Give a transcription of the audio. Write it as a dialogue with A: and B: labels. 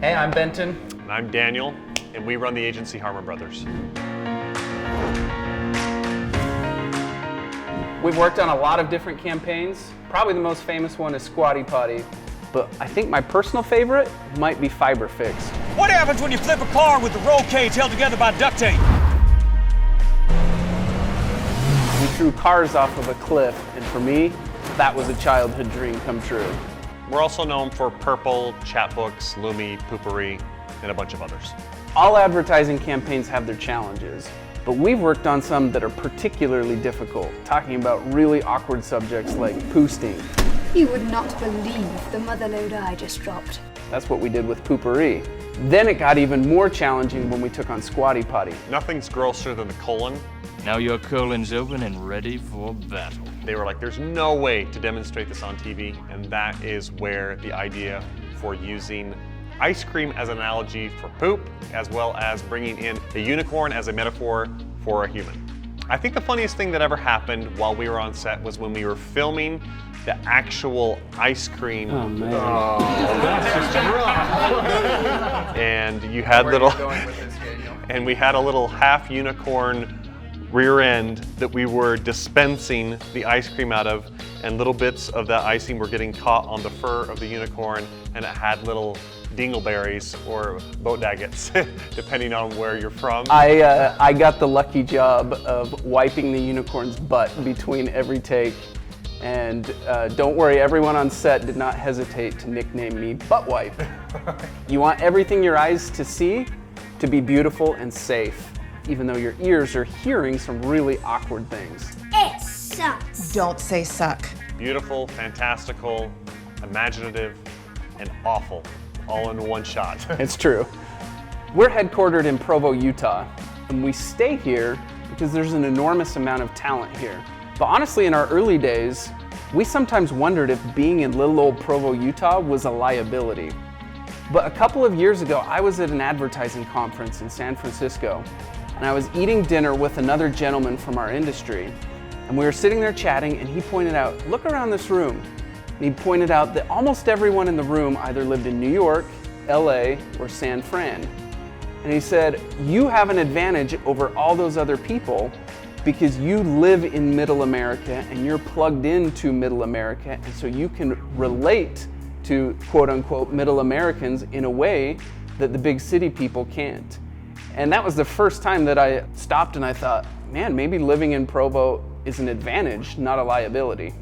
A: Hey, I'm Benton.
B: And I'm Daniel, and we run the agency Harmon Brothers.
A: We've worked on a lot of different campaigns. Probably the most famous one is Squatty Potty, but I think my personal favorite might be Fiber Fix.
C: What happens when you flip a car with the roll cage held together by duct tape?
A: We threw cars off of a cliff, and for me, that was a childhood dream come true.
B: We're also known for Purple, Chatbooks, Lumi, Poopery, and a bunch of others.
A: All advertising campaigns have their challenges, but we've worked on some that are particularly difficult, talking about really awkward subjects like poo stink.
D: You would not believe the motherload I just dropped.
A: That's what we did with Poopery. Then it got even more challenging when we took on Squatty Potty.
B: Nothing's grosser than the colon.
C: Now your colon's open and ready for battle.
B: They were like, there's no way to demonstrate this on TV, and that is where the idea for using ice cream as an analogy for poop, as well as bringing in a unicorn as a metaphor for a human. I think the funniest thing that ever happened while we were on set was when we were filming the actual ice cream.
A: Oh man.
B: That's just rough. And you had and we had a little half unicorn rear end that we were dispensing the ice cream out of, and little bits of that icing were getting caught on the fur of the unicorn, and it had little dingleberries or boat daggets, depending on where you're from.
A: I got the lucky job of wiping the unicorn's butt between every take, and don't worry, everyone on set did not hesitate to nickname me Butt Wipe. You want everything your eyes to see to be beautiful and safe, even though your ears are hearing some really awkward things.
D: It sucks.
E: Don't say suck.
B: Beautiful, fantastical, imaginative, and awful, all in one shot.
A: It's true. We're headquartered in Provo, Utah, and we stay here because there's an enormous amount of talent here. But honestly, in our early days, we sometimes wondered if being in little old Provo, Utah was a liability. But a couple of years ago, I was at an advertising conference in San Francisco, and I was eating dinner with another gentleman from our industry, and we were sitting there chatting, and he pointed out, look around this room. And he pointed out that almost everyone in the room either lived in New York, LA, or San Fran. And he said, you have an advantage over all those other people because you live in Middle America and you're plugged into Middle America, and so you can relate to quote unquote Middle Americans in a way that the big city people can't. And that was the first time that I stopped and I thought, man, maybe living in Provo is an advantage, not a liability.